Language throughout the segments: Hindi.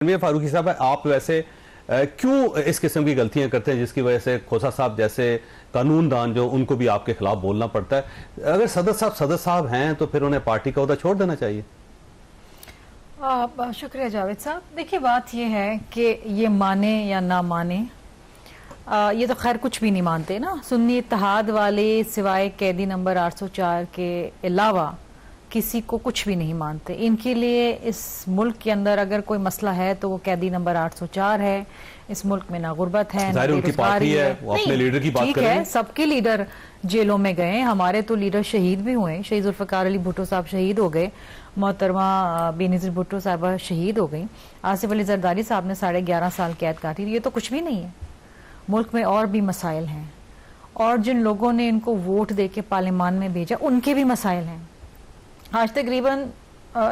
फारूकी साहब, आप वैसे क्यों इस किस्म की गलतियां करते हैं जिसकी वजह से खोसा साहब जैसे कानूनदान जो उनको भी आपके खिलाफ बोलना पड़ता है? अगर सदर साहब हैं तो फिर उन्हें पार्टी का ओहदा छोड़ देना चाहिए। शुक्रिया जावेद साहब। देखिए, बात यह है कि ये माने या ना माने, ये तो खैर कुछ भी नहीं मानते ना। सुन्नी इत्तेहाद वाले सिवाय कैदी नंबर 804 के अलावा किसी को कुछ भी नहीं मानते। इनके लिए इस मुल्क के अंदर अगर कोई मसला है तो वो कैदी नंबर 804 है। इस मुल्क में ना गुर्बत है ना बेरोजगारी है। वो अपने लीडर की बात कर रहे हैं। सबके लीडर जेलों में गए, हमारे तो लीडर शहीद भी हुए। शहीद जुल्फिकार अली भुट्टो साहब शहीद हो गए, मोहतरमा बेनज़ीर भुट्टो साहबा शहीद हो गई, आसिफ अली जरदारी साहब ने 11.5 साल कैद काटी। ये तो कुछ भी नहीं है। मुल्क में और भी मसाइल हैं, और जिन लोगों ने इनको वोट दे के पार्लियामान में भेजा उनके भी मसाइल हैं। आज तकरीबन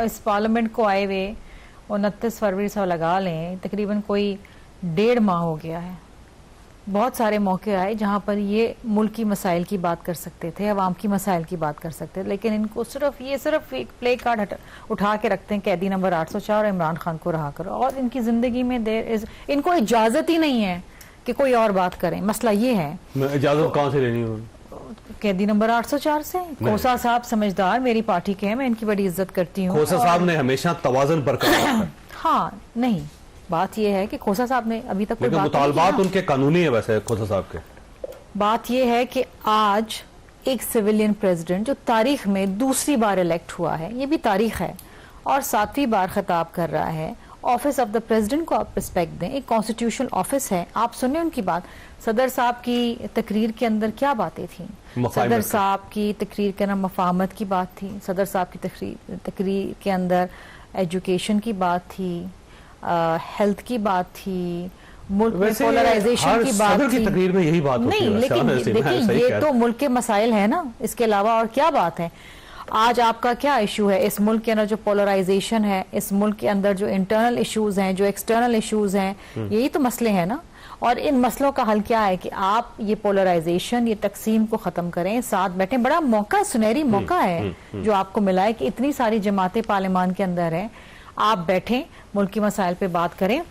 इस पार्लियामेंट को आए हुए 29 फरवरी से लगा लें, तकरीबन कोई 1.5 माह हो गया है। बहुत सारे मौके आए जहां पर ये मुल्क की मसाइल की बात कर सकते थे, अवाम की मसाइल की बात कर सकते थे, लेकिन इनको सिर्फ एक प्ले कार्ड उठा के रखते हैं, कैदी नंबर 804 और इमरान खान को रहा करो। और इनकी जिंदगी में इनको इजाजत ही नहीं है कि कोई और बात करें। मसला ये है, इजाजत कहां से लेनी है? कैदी नंबर 804 से। खोसा साहब समझदार मेरी पार्टी के हैं, मैं इनकी बड़ी इज्जत करती हूँ। खोसा साहब ने हमेशा तवाज़ुन बरकरार रखा। हाँ, नहीं, बात यह है कि खोसा साहब ने अभी तक कोई बात मुतालबात उनके कानूनी है। वैसे खोसा साहब के बात यह है कि आज एक सिविलियन प्रेसिडेंट जो तारीख में दूसरी बार इलेक्ट हुआ है, ये भी तारीख है, और 7वीं बार खिताब कर रहा है। ऑफिस ऑफ द प्रेसिडेंट को आप रिस्पेक्ट दें, एक कॉन्स्टिट्यूशनल ऑफिस है। आप सुने उनकी बात। सदर साहब की तकरीर के अंदर क्या बातें थी? सदर साहब की तकरीर के अंदर मफाहमत की बात थी। सदर साहब की तकरीर के अंदर एजुकेशन की बात थी, हेल्थ की बात थी, मुल्क में पोलराइजेशन की बात थी। तकरीर में यही बात नहीं, लेकिन देखिए, ये तो मुल्क के मसाइल है ना, इसके अलावा और क्या बात है? आज आपका क्या इशू है इस मुल्क के अंदर? जो पोलराइजेशन है इस मुल्क के अंदर, जो इंटरनल इश्यूज हैं, जो एक्सटर्नल इश्यूज हैं, यही तो मसले हैं ना। और इन मसलों का हल क्या है कि आप ये पोलराइजेशन, ये तकसीम को खत्म करें, साथ बैठें। बड़ा मौका, सुनहरी मौका है जो आपको मिला है कि इतनी सारी जमातें पार्लियामान के अंदर हैं। आप बैठें, मुल्क की मसाइल पे बात करें।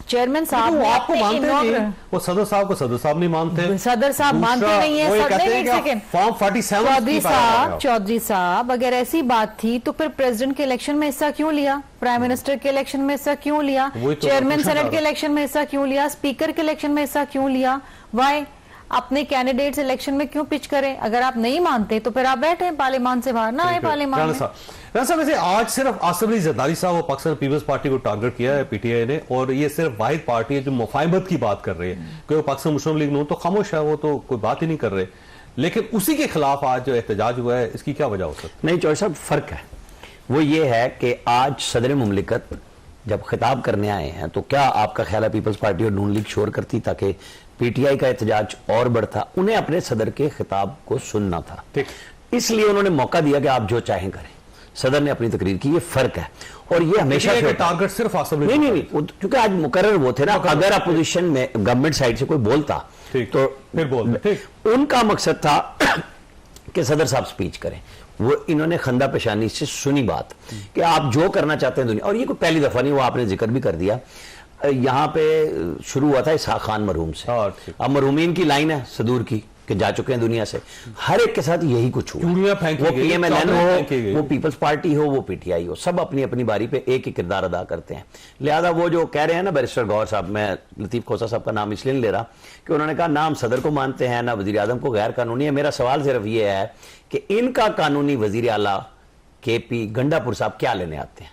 चेयरमैन साहब वो आपको मानते नहीं, वो सदर साहब को सदर साहब नहीं मानते। सदर साहब मानते नहीं है। फॉर्म 47 चौधरी साहब, अगर ऐसी बात थी तो फिर प्रेसिडेंट के इलेक्शन में हिस्सा क्यों लिया? प्राइम मिनिस्टर के इलेक्शन में हिस्सा क्यों लिया? चेयरमैन सेनेट के इलेक्शन में हिस्सा क्यों लिया? स्पीकर के इलेक्शन में हिस्सा क्यों लिया? वाई अपने कैंडिडेट्स इलेक्शन में क्यों पिच करें? अगर आप नहीं मानते तो फिर आप बैठे पार्लियामान से बाहर ना आए पार्लियामान में। वैसे आज सिर्फ आसिफ अली जरदारी साहब और पाकिस्तान पीपल्स पार्टी को टारगेट किया है पीटीआई ने, और ये सिर्फ वाहिद पार्टी है जो मुफाहिमत की बात कर रही है। क्योंकि पाकिस्तान मुस्लिम लीग नून तो खामोश है, वो तो कोई बात ही नहीं कर रहे। लेकिन उसी के खिलाफ आज जो एहतजाज हुआ है, इसकी क्या वजह हो सकती? नहीं चौधरी साहब, फर्क है। वो ये है कि आज सदर मुमलिकत जब खिताब करने आए हैं तो क्या आपका ख्याल है पीपल्स पार्टी और नून लीग शोर करती ताकि पीटीआई का एहतजाज और बढ़ता? उन्हें अपने सदर के खिताब को सुनना था, इसलिए उन्होंने मौका दिया कि आप जो चाहें करें। सदर ने अपनी तकरीर की, ये फर्क है। और ये हमेशा से टारगेट सिर्फ आसिफ अली नहीं, क्योंकि आज मुकर्रर वो थे ना। अगर अपोजिशन में गवर्नमेंट साइड से कोई बोलता तो फिर बोलते। उनका मकसद था कि सदर साहब स्पीच करें। वो इन्होंने खंदा पेशानी से सुनी बात कि आप जो करना चाहते हैं दुनिया। और ये कोई पहली दफा नहीं, वो आपने जिक्र भी कर दिया। यहाँ पे शुरू हुआ था इसहाक खान मरहूम से। अब मरहूमीन की लाइन है सदूर की कि जा चुके हैं दुनिया से। हर एक के साथ यही कुछ हुआ। वो पीएमएलएन हो, वो पीपल्स पार्टी हो, वो पीटीआई हो, सब अपनी अपनी बारी पे एक ही किरदार अदा करते हैं। लिहाजा वो जो कह रहे हैं ना बैरिस्टर गौहर साहब, मैं लतीफ खोसा साहब का नाम इसलिए नहीं ले रहा कि उन्होंने कहा ना हम सदर को मानते हैं ना वजीर आजम को गैर कानूनी है। मेरा सवाल सिर्फ ये है कि इनका कानूनी वजीर आला केपी गंडापुर साहब क्या लेने आते हैं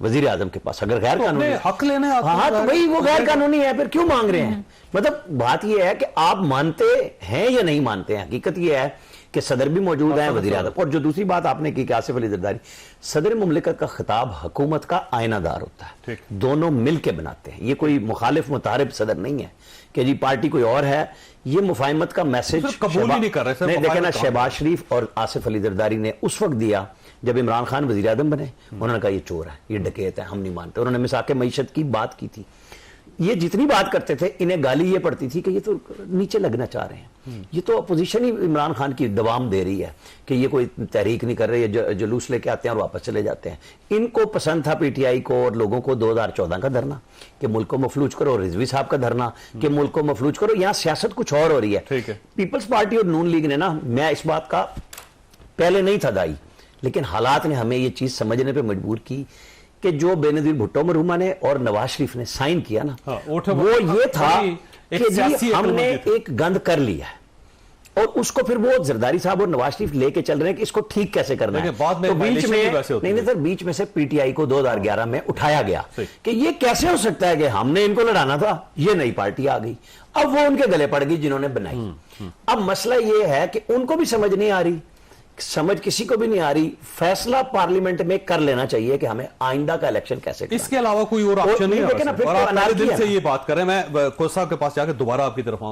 वजीर आजम के पास? अगर गैर कानूनी हक लेने आते हैं, हाँ, तो भाई वो गैर कानूनी है, फिर क्यों मांग रहे हैं? मतलब बात यह है कि आप मानते हैं या नहीं मानते हैं। हकीकत यह है कि सदर भी मौजूद है, वजीर आजम। और जो दूसरी बात आपने की कि आसिफ अली जरदारी, सदर मुमलिकत का खिताब हुकूमत का आयनादार होता है, दोनों मिलकर बनाते हैं। ये कोई मुखालिफ मुतारिब सदर नहीं है कि जी पार्टी कोई और है। ये मुफाहिमत का मैसेज कबूल ही नहीं कर रहे। देखे ना, शहबाज शरीफ और आसिफ अली जरदारी ने उस वक्त दिया जब इमरान खान वजीर आजम बने। उन्होंने कहा ये चोर है, ये डकैत है, हम नहीं मानते। उन्होंने मिसाक मईशत की बात की थी। ये जितनी बात करते थे इन्हें गाली ये पड़ती थी कि ये तो नीचे लगना चाह रहे हैं, ये तो अपोजिशन ही इमरान खान की दबाम दे रही है कि ये कोई तहरीक नहीं कर रहे, ये जुलूस लेके आते हैं और वापस चले जाते हैं। इनको पसंद था पीटीआई को और लोगों को 2014 का धरना कि मुल्क को मफलूज करो, रिजवी साहब का धरना कि मुल्क को मफलूज करो। यहां सियासत कुछ और हो रही है। ठीक है। पीपल्स पार्टी और नून लीग ने ना, मैं इस बात का पहले नहीं था दाई, लेकिन हालात ने हमें ये चीज समझने पे मजबूर की कि जो बेनजीर भुट्टो मरहूमा ने और नवाज शरीफ ने साइन किया ना, वो ये था कि जी हमने एक गंद कर लिया है और उसको फिर वो जरदारी साहब और नवाज शरीफ लेके चल रहे हैं कि इसको ठीक कैसे करना है। बाद में तो बीच में नहीं सर, बीच में से पीटीआई को 2011 में उठाया गया कि ये कैसे हो सकता है कि हमने इनको लड़ाना था, ये नई पार्टी आ गई, अब वो उनके गले पड़ गई जिन्होंने बनाई। अब मसला ये है कि उनको भी समझ नहीं आ रही, समझ किसी को भी नहीं आ रही, फैसला पार्लियामेंट में कर लेना चाहिए कि हमें आइंदा का इलेक्शन कैसे करना। इसके अलावा कोई और ऑप्शन नहीं है। लेकिन और आप पहले दिन से ये बात कर रहे हैं। मैं कोच साहब के पास जाकर दोबारा आपकी तरफ आऊंगा।